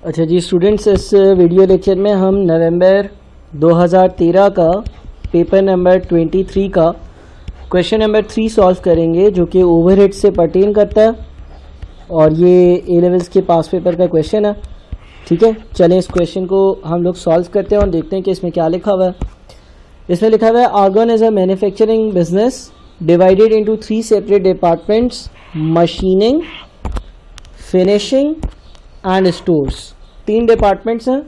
अच्छा जी स्टूडेंट्स, इस video lecture में हम नवंबर 2013 का पेपर नंबर 23 का क्वेश्चन नंबर 3 सॉल्व करेंगे, जो कि ओवरहेड से पर्टेन करता है और ये ए लेवल्स के पास पेपर का क्वेश्चन है। ठीक है, चलें इस क्वेश्चन को हम लोग सॉल्व करते हैं और देखते हैं कि इसमें क्या लिखा हुआ है। इसमें लिखा हुआ है Argon is a manufacturing business divided into 3 separate departments, machining, finishing and stores. 3 departments हैं।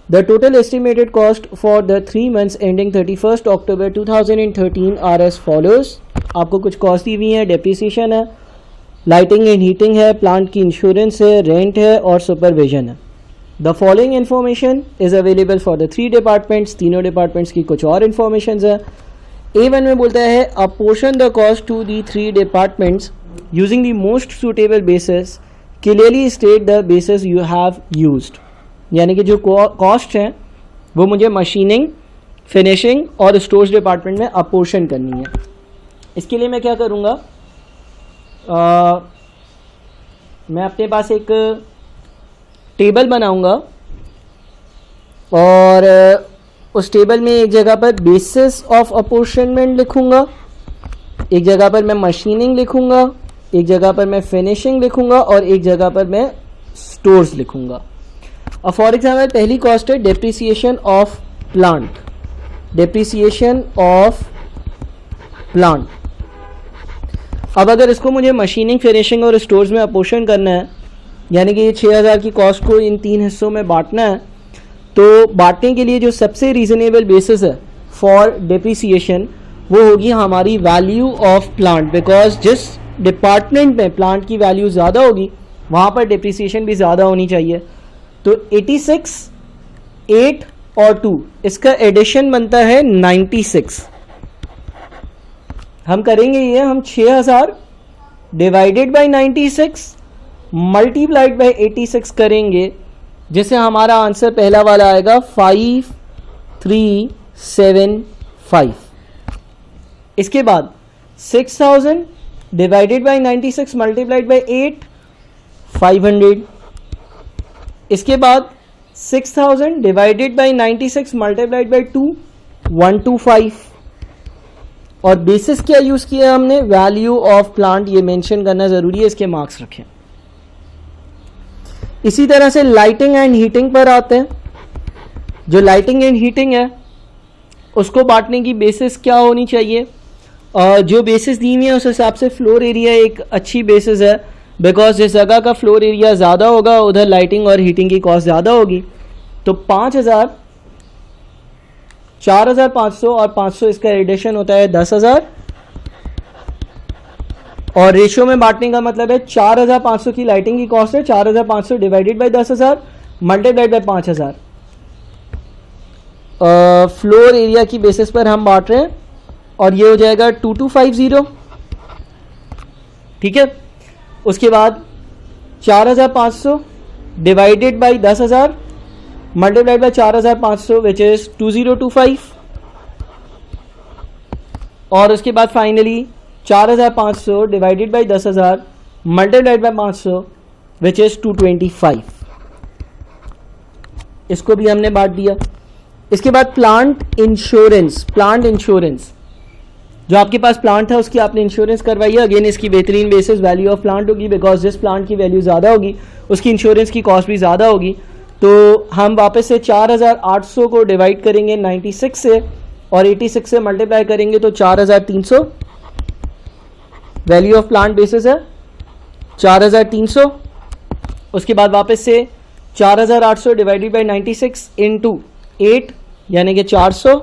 The total estimated cost for the 3 months ending 31 October 2013 are as follows. आपको कुछ कॉस्ट दी हुई है, डेप्रिसिएशन है, लाइटिंग एंड हीटिंग है, plant की insurance है, रेंट है और सुपरविजन है। The following information is available for the 3 departments. तीनों डिपार्टमेंट्स की कुछ और इन्फॉर्मेशन है। A1 में बोलता है apportion the cost to the 3 departments using the most suitable basis, clearly state the basis you have used. यानी कि जो कॉस्ट हैं वो मुझे मशीनिंग, फिनिशिंग और स्टोर्स डिपार्टमेंट में अपोर्शन करनी है। इसके लिए मैं क्या करूँगा, मैं अपने पास एक टेबल बनाऊंगा और उस टेबल में एक जगह पर बेसिस ऑफ अपोर्शनमेंट लिखूंगा, एक जगह पर मैं मशीनिंग लिखूंगा, एक जगह पर मैं फिनिशिंग लिखूंगा और एक जगह पर मैं स्टोर्स लिखूंगा। अब फॉर एग्जाम्पल पहली कॉस्ट है depreciation of plant. Depreciation of plant. अब अगर इसको मुझे मशीनिंग, फिनिशिंग और स्टोर्स में अपोर्शन करना है, यानी कि ये 6000 की कॉस्ट को इन 3 हिस्सों में बांटना है, तो बांटने के लिए जो सबसे रीजनेबल बेसिस है फॉर डेप्रिसिएशन वो होगी हमारी वैल्यू ऑफ प्लांट। बिकॉज जिस डिपार्टमेंट में प्लांट की वैल्यू ज़्यादा होगी वहाँ पर डेप्रिसिएशन भी ज़्यादा होनी चाहिए। तो 86, 8 और 2 इसका एडिशन बनता है 96। हम करेंगे ये, हम 6000 डिवाइडेड बाय 96 मल्टीप्लाइड बाय 86 करेंगे, जिससे हमारा आंसर पहला वाला आएगा 5375। इसके बाद 6000 डिवाइडेड बाय 96 मल्टीप्लाइड बाय 8, 500। इसके बाद 6000 डिवाइडेड बाय 96 मल्टीप्लाइड बाय 2, 125। और बेसिस क्या यूज किया हमने, वैल्यू ऑफ प्लांट। ये मेंशन करना जरूरी है, इसके मार्क्स रखें। इसी तरह से लाइटिंग एंड हीटिंग पर आते हैं। जो लाइटिंग एंड हीटिंग है उसको बांटने की बेसिस क्या होनी चाहिए, जो बेसिस दी हुई है उस हिसाब से फ्लोर एरिया एक अच्छी बेसिस है। बिकॉज जिस जगह का फ्लोर एरिया ज़्यादा होगा उधर लाइटिंग और हीटिंग की कॉस्ट ज़्यादा होगी। तो 5000, 4500 और 500 इसका एडिशन होता है 10000। और रेशियो में बांटने का मतलब है 4500 की लाइटिंग की कॉस्ट है, 4500 divided by 10000 multiplied by 5000। Floor area की बेसिस पर हम बांट रहे हैं और ये हो जाएगा 2250। ठीक है, उसके बाद 4500 divided by 10000 multiplied by 4500 which is 2025। और उसके बाद finally 4500 divided by 10000 multiplied by 500 which is 225। इसको भी हमने बांट दिया। इसके बाद प्लांट इंश्योरेंस। प्लांट इंश्योरेंस, जो आपके पास प्लांट था उसकी आपने इंश्योरेंस करवाई है। अगेन इसकी बेहतरीन बेसिस वैल्यू ऑफ प्लांट होगी, बिकॉज जिस प्लांट की वैल्यू ज़्यादा होगी उसकी इंश्योरेंस की कॉस्ट भी ज़्यादा होगी। तो हम वापस से 4800 को डिवाइड करेंगे 96 से और 86 से मल्टीप्लाई करेंगे तो 4300 वैल्यू ऑफ प्लांट बेसिस है, 4300। उसके बाद वापस से 4800 डिवाइडेड बाई 96 इंटू 8 यानी कि 400।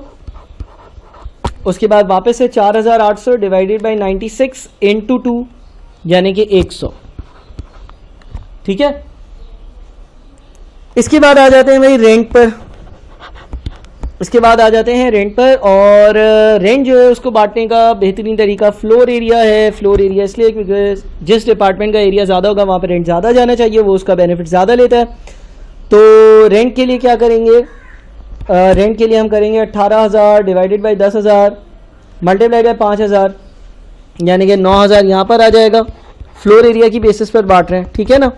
उसके बाद वापस से 4800 डिवाइडेड बाई 96 इंटू 2 यानी कि 100। ठीक है, इसके बाद आ जाते हैं भाई रेंट पर। इसके बाद आ जाते हैं रेंट पर, और रेंट जो है उसको बांटने का बेहतरीन तरीका फ्लोर एरिया है। फ्लोर एरिया इसलिए क्योंकि जिस डिपार्टमेंट का एरिया ज़्यादा होगा वहाँ पर रेंट ज़्यादा जाना चाहिए, वो उसका बेनिफिट ज़्यादा लेता है। तो रेंट के लिए क्या करेंगे, रेंट के लिए हम करेंगे 18000 डिवाइडेड बाई 10000 मल्टीप्लाई बाई 5000 यानी कि 9000 यहाँ पर आ जाएगा। फ्लोर एरिया की बेसिस पर बांट रहे हैं, ठीक है ना।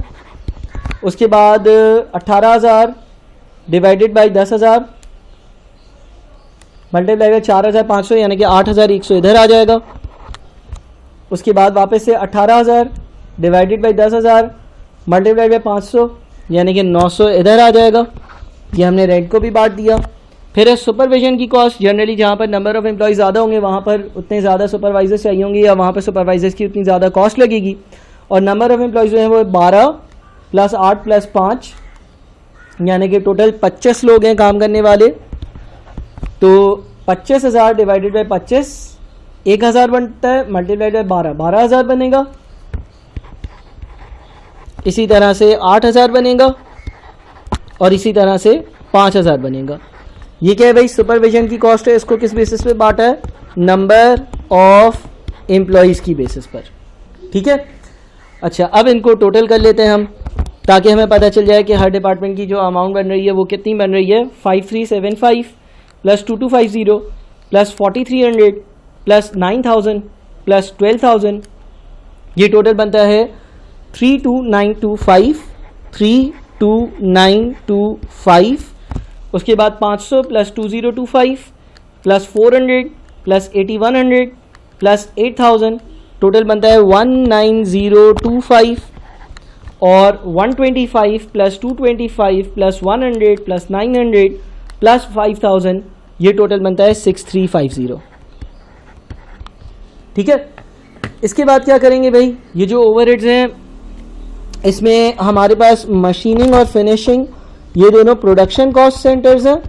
उसके बाद 18,000 डिवाइडेड बाई 10,000 मल्टीप्लाई बाई 4,500 यानी कि 8,100 इधर आ जाएगा। उसके बाद वापस से 18,000 डिवाइडेड बाई 10,000 मल्टीप्लाई बाई 500 यानी कि 900 इधर आ जाएगा। ये हमने रेंट को भी बांट दिया। फिर है सुपरविजन की कॉस्ट। जनरली जहाँ पर नंबर ऑफ़ एम्प्लॉय ज़्यादा होंगे वहाँ पर उतने ज़्यादा सुपरवाइजर्स चाहिए होंगे या वहाँ पर सुपरवाइजर्स की उतनी ज़्यादा कॉस्ट लगेगी। और नंबर ऑफ़ एम्प्लॉयज़ जो हैं वो 12 + 8 + 5 यानी कि टोटल 25 लोग हैं काम करने वाले। तो 25,000 डिवाइडेड बाई 25 1,000 बनता है, मल्टीप्लाइड बाई 12 12,000 बनेगा। इसी तरह से 8,000 बनेगा और इसी तरह से 5,000 बनेगा। ये क्या है भाई, सुपरविजन की कॉस्ट है। इसको किस बेसिस पे बांटा है, नंबर ऑफ एम्प्लॉयज़ की बेसिस पर। ठीक है, अच्छा अब इनको टोटल कर लेते हैं हम ताकि हमें पता चल जाए कि हर डिपार्टमेंट की जो अमाउंट बन रही है वो कितनी बन रही है। 5375 + 2250 + 4300 + 9000 + 12,000 ये टोटल बनता है 32925 32925। उसके बाद 500 + 2025 + 400 + 8100 + 8000 टोटल बनता है 19025। और 125 + 225 + 100 + 900 + 5000 ये टोटल बनता है 6350। ठीक है, इसके बाद क्या करेंगे भाई, ये जो ओवरहेड्स हैं इसमें हमारे पास मशीनिंग और फिनिशिंग ये दोनों प्रोडक्शन कॉस्ट सेंटर्स हैं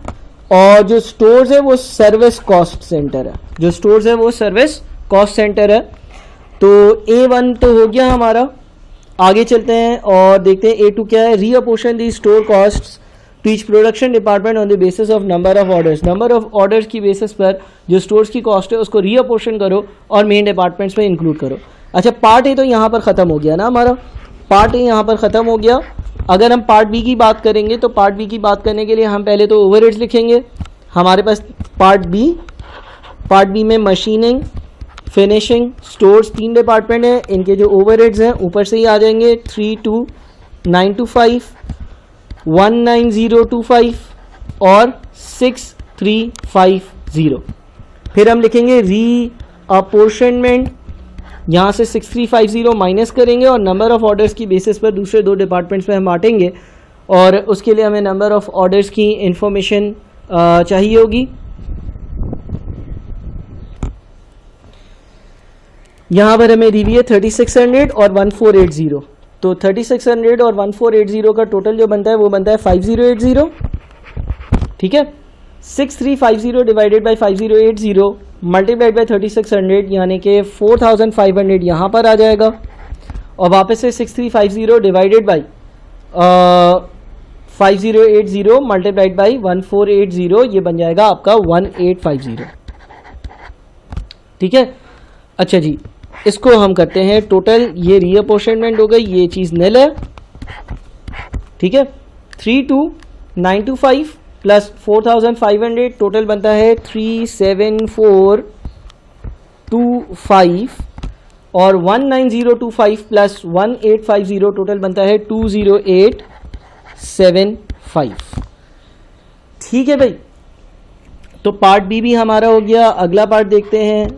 और जो स्टोर्स है वो सर्विस कॉस्ट सेंटर है। जो स्टोर्स है वो सर्विस कॉस्ट सेंटर है। तो A1 तो हो गया हमारा। आगे चलते हैं और देखते हैं A2 क्या है। Reapportion the store costs to each production department on the basis of number of orders. Number of orders की बेसिस पर जो स्टोर्स की कॉस्ट है उसको रीअपोर्शन करो और मेन डिपार्टमेंट्स में इंक्लूड करो। अच्छा, पार्ट ए तो यहाँ पर ख़त्म हो गया ना, हमारा पार्ट ए यहाँ पर ख़त्म हो गया। अगर हम पार्ट बी की बात करेंगे तो पार्ट बी की बात करने के लिए हम पहले तो ओवरहेड्स लिखेंगे। हमारे पास पार्ट बी में मशीनिंग, फिनिशिंग, स्टोर्स 3 डिपार्टमेंट हैं। इनके जो ओवरहेड्स हैं ऊपर से ही आ जाएंगे 32925 19025 और 6350। फिर हम लिखेंगे रीअपोर्शनमेंट, यहाँ से 6350 माइनस करेंगे और नंबर ऑफ ऑर्डर्स की बेसिस पर दूसरे 2 डिपार्टमेंट्स में हम बांटेंगे और उसके लिए हमें नंबर ऑफ ऑर्डर्स की इंफॉर्मेशन चाहिए होगी। यहाँ पर हमें दी हुई है 3600 और 1480। तो 3600 और 1480 का टोटल जो बनता है वो बनता है 5080। ठीक है, 6350 डिवाइडेड बाई 5080 मल्टीप्लाइड बाई 3600 यानी कि 4500 यहाँ पर आ जाएगा। और वापस से 6350 डिवाइडेड बाई 5080 मल्टीप्लाइड बाई 1480 ये बन जाएगा आपका 1850। ठीक है, अच्छा जी, इसको हम करते हैं टोटल। ये रीअपोर्शनमेंट हो गई, ये चीज़ निल है। ठीक है, 32925 + 4500 टोटल बनता है 37425 और 19025 + 1850 टोटल बनता है 20875। ठीक है भाई, तो पार्ट बी भी हमारा हो गया। अगला पार्ट देखते हैं,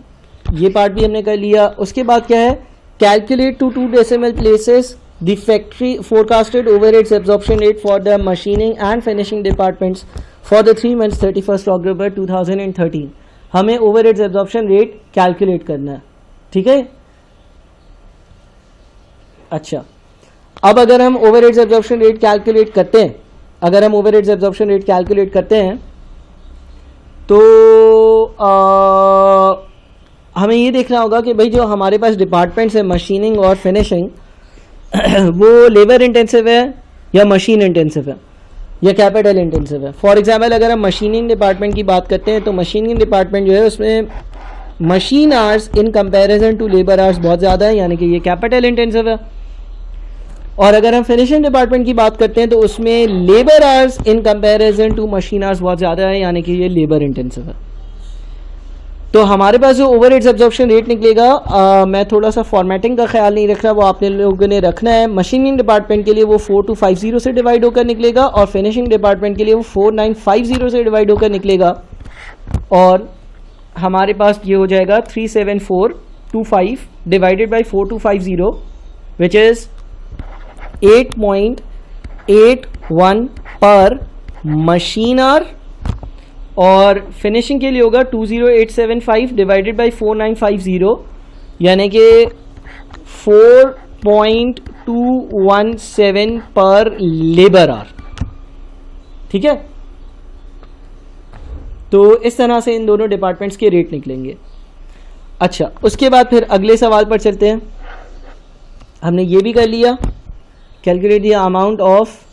ये पार्ट भी हमने कर लिया। उसके बाद क्या है, calculate to 2 decimal places the factory forecasted overheads absorption rate for the machining and finishing departments for the 3 months 31 October 2013। हमें ओवरहेड्स एब्जॉर्प्शन रेट कैलकुलेट करना है। ठीक है, अच्छा अब अगर हम ओवरहेड्स एब्जॉर्प्शन रेट कैलकुलेट करते हैं, तो हमें ये देखना होगा कि भाई जो हमारे पास डिपार्टमेंट्स है मशीनिंग और फिनिशिंग वो लेबर इंटेंसिव है या मशीन इंटेंसिव है या कैपिटल इंटेंसिव है। फॉर एग्जांपल अगर हम मशीनिंग डिपार्टमेंट की बात करते हैं तो मशीनिंग डिपार्टमेंट जो है उसमें machine hours in comparison to labour hours बहुत ज़्यादा है यानी कि ये कैपिटल इंटेंसिव है। और अगर हम फिनिशिंग डिपार्टमेंट की बात करते हैं तो उसमें labour hours in comparison to machine hours बहुत ज़्यादा है यानी कि ये लेबर इंटेंसिव है। तो हमारे पास जो ओवरहेड्स एब्जॉर्प्शन रेट निकलेगा, मैं थोड़ा सा फॉर्मेटिंग का ख्याल नहीं रख रहा, वो आपने लोगों ने रखना है। मशीनिंग डिपार्टमेंट के लिए वो 4250 से डिवाइड होकर निकलेगा और फिनिशिंग डिपार्टमेंट के लिए वो 4950 से डिवाइड होकर निकलेगा, और हमारे पास ये हो जाएगा 37425 डिवाइडेड बाई 4250 विच इज़ 8.81 पर मशीन आवर, और फिनिशिंग के लिए होगा 20875 डिवाइडेड बाई 4950 यानी कि 4.217 पर लेबर आवर। ठीक है, तो इस तरह से इन दोनों डिपार्टमेंट्स के रेट निकलेंगे। अच्छा, उसके बाद फिर अगले सवाल पर चलते हैं। हमने ये भी कर लिया, कैलकुलेट द अमाउंट ऑफ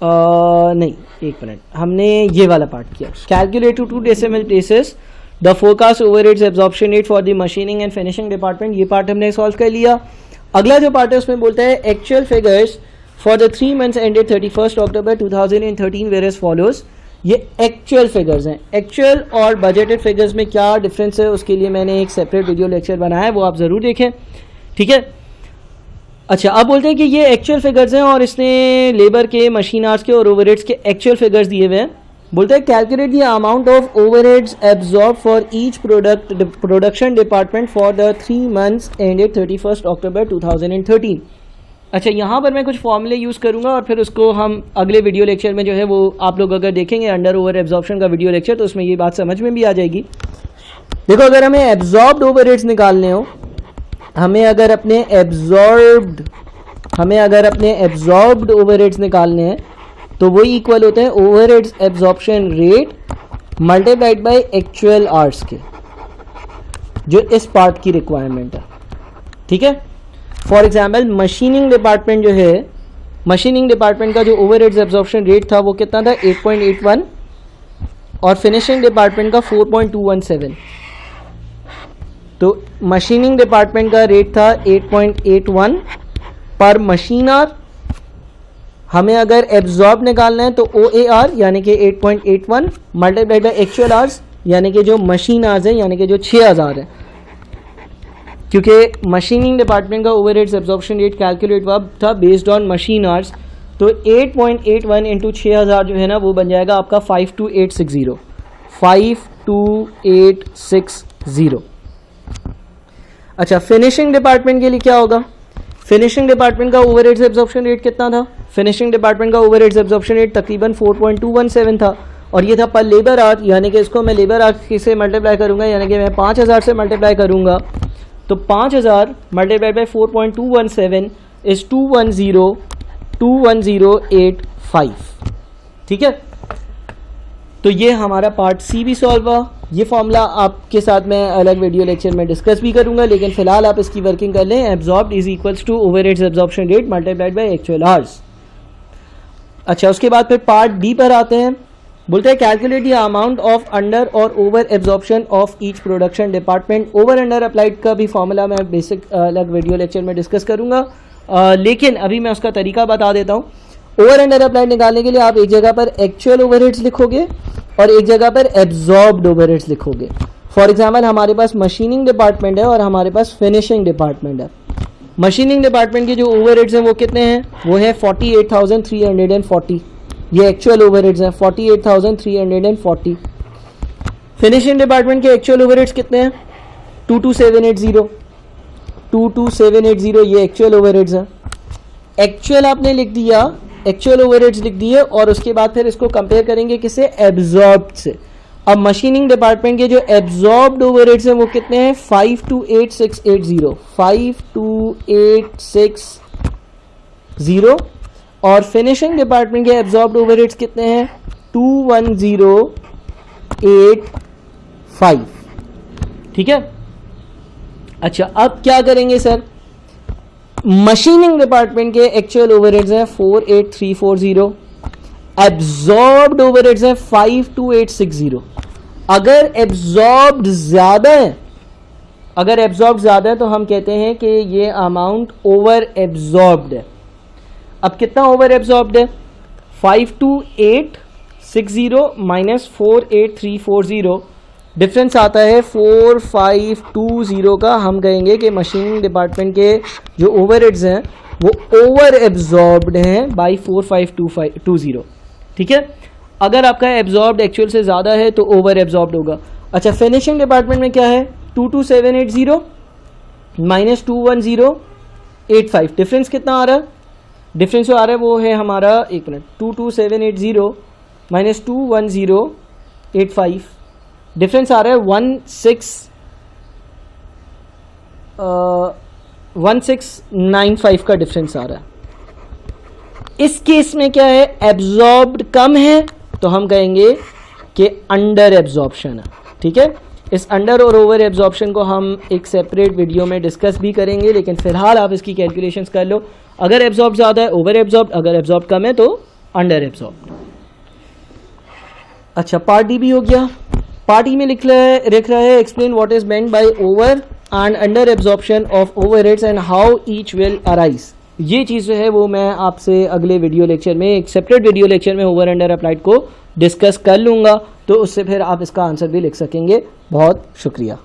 नहीं, एक मिनट, हमने ये वाला पार्ट किया, calculate to 2 decimal places the forecast overheads absorption rate for the machining and finishing department. ये पार्ट हमने सॉल्व कर लिया। अगला जो पार्ट है उसमें बोलता है actual figures for the 3 months ended 31 October 2013 were as follows. ये एक्चुअल फिगर्स हैं। एक्चुअल और बजटेड फिगर्स में क्या डिफरेंस है उसके लिए मैंने एक सेपरेट वीडियो लेक्चर बनाया है, वो आप ज़रूर देखें। ठीक है, अच्छा, अब बोलते हैं कि ये एक्चुअल फिगर्स हैं और इसने लेबर के, मशीन आवर्स के और ओवरहेड्स के एक्चुअल फिगर्स दिए हुए हैं। बोलते हैं calculate the amount of overheads absorb for each production department for the 3 months ended 31 October 2013। अच्छा, यहाँ पर मैं कुछ फॉर्मूले यूज़ करूँगा और फिर उसको हम अगले वीडियो लेक्चर में जो है वो आप लोग अगर देखेंगे अंडर ओवर एब्जॉर्प्शन का वीडियो लेक्चर, तो उसमें ये बात समझ में भी आ जाएगी। देखो, अगर हमें एब्जॉर्ब्ड ओवरहेड्स निकालने हो, हमें अगर अपने एब्जॉर्ब्ड ओवरहेड्स निकालने हैं तो वो इक्वल होते हैं overheads absorption rate multiplied by actual hours के, जो इस पार्ट की रिक्वायरमेंट है। ठीक है, फॉर एग्जाम्पल मशीनिंग डिपार्टमेंट जो है, मशीनिंग डिपार्टमेंट का जो ओवरहेड्स एब्जॉर्प्शन रेट था वो कितना था, 8.81, और फिनिशिंग डिपार्टमेंट का 4.217। तो मशीनिंग डिपार्टमेंट का रेट था 8.81 पर मशीन आवर। हमें अगर एब्जॉर्ब निकालना है तो OAR यानी कि 8.81 मल्टीप्लाइड बाय एक्चुअल आवर्स यानी कि जो मशीन आवर्स है, यानी कि जो 6000 है, क्योंकि मशीनिंग डिपार्टमेंट का ओवरहेड्स एब्जॉर्प्शन रेट कैलकुलेट हुआ था बेस्ड ऑन मशीन आवर्स। तो 8.81 इंटू 6000 जो है ना वो बन जाएगा आपका 52860। 52860। अच्छा, फिनिशिंग डिपार्टमेंट के लिए क्या होगा? फिनिशिंग डिपार्टमेंट का ओवरहेड्स एब्जॉर्प्शन रेट कितना था? फिनिशिंग डिपार्टमेंट का ओवरहेड्स एब्जॉर्प्शन रेट तकरीबन 4.217 था, और ये था पर लेबर आवर, यानी कि इसको मैं लेबर आवर से मल्टीप्लाई करूंगा, यानी कि मैं 5000 से मल्टीप्लाई करूंगा। तो 5000 मल्टीप्लाई बाई 4.217 इज 21085। ठीक है, तो ये हमारा पार्ट सी भी सॉल्व हुआ। ये फॉर्मूला आपके साथ मैं अलग वीडियो लेक्चर में डिस्कस भी करूंगा, लेकिन फिलहाल आप इसकी वर्किंग कर लें। Absorbed is equals to overheads absorption rate multiplied by actual hours. अच्छा, उसके बाद फिर पार्ट डी पर आते हैं। बोलते हैं calculate the amount of under और over absorption of each production department. Over under applied का भी फॉर्मूला मैं बेसिक अलग वीडियो लेक्चर में डिस्कस करूंगा, लेकिन अभी मैं उसका तरीका बता देता हूँ। ओवर अंडर अप्लाइड निकालने के लिए आप एक जगह पर एक्चुअल ओवरहेड्स लिखोगे और एक जगह पर एब्जॉर्ब्ड ओवरहेड्स लिखोगे। फॉर एग्जांपल हमारे पास मशीनिंग डिपार्टमेंट है और हमारे पास फिनिशिंग डिपार्टमेंट है। मशीनिंग डिपार्टमेंट के जो ओवरहेड्स हैं वो कितने हैं? वो है 48,340। ये एक्चुअल ओवरहेड्स हैं 48,340। फिनिशिंग डिपार्टमेंट के एक्चुअल ओवरहेड्स कितने हैं? 22780। 22780 ये एक्चुअल ओवरहेड्स हैं। एक्चुअल आपने लिख दिया, एक्चुअल ओवरहेड्स लिख दिए, और उसके बाद फिर इसको कंपेयर करेंगे किससे? एब्जॉर्ब्ड से। अब मशीनिंग डिपार्टमेंट के जो एब्जॉर्ब्ड ओवरहेड्स हैं वो कितने हैं? 528680। 528680। और फिनिशिंग डिपार्टमेंट के एब्जॉर्ब्ड ओवरहेड्स कितने हैं? 21085। ठीक है, अच्छा अब क्या करेंगे सर? मशीनिंग डिपार्टमेंट के एक्चुअल ओवरहेड्स हैं 48340, एब्जॉर्ब्ड ओवरहेड्स हैं 52860। अगर एब्जॉर्ब्ड ज्यादा है, अगर एब्जॉर्ब्ड ज्यादा है तो हम कहते हैं कि ये अमाउंट ओवर एब्जॉर्ब्ड है। अब कितना ओवर एब्जॉर्ब्ड है? 52860 माइनस 48340 डिफरेंस आता है 4520 का। हम कहेंगे कि मशीनिंग डिपार्टमेंट के जो ओवरहेड्स हैं वो ओवर एब्जॉर्ब्ड हैं बाई 4520। ठीक है, अगर आपका एब्जॉर्ब्ड एक्चुअल से ज़्यादा है तो ओवर एब्जॉर्ब्ड होगा। अच्छा, फिनिशिंग डिपार्टमेंट में क्या है, 22780 माइनस 21085, डिफरेंस कितना आ रहा है, डिफरेंस जो आ रहा है वो है हमारा, एक मिनट, 22780 माइनस 21085, डिफरेंस आ रहा है 1695 का डिफरेंस आ रहा है। इस केस में क्या है, एब्जॉर्ब्ड कम है तो हम कहेंगे कि अंडर एब्जॉर्प्शन है। ठीक है, इस अंडर और ओवर एब्जॉर्प्शन को हम एक सेपरेट वीडियो में डिस्कस भी करेंगे, लेकिन फिलहाल आप इसकी कैलकुलेशंस कर लो। अगर एब्जॉर्ब ज़्यादा है ओवर एब्जॉर्ब, अगर एब्जॉर्ब कम है तो अंडर एब्जॉर्ब। अच्छा, पार्ट डी भी हो गया। पार्ट ई में लिख रहा है explain what is meant by over and under absorption of overheads and how each will arise. ये चीज़ जो है वो मैं आपसे अगले वीडियो लेक्चर में, एक सेपरेट वीडियो लेक्चर में ओवर अंडर अप्लाइड को डिस्कस कर लूँगा, तो उससे फिर आप इसका आंसर भी लिख सकेंगे। बहुत शुक्रिया।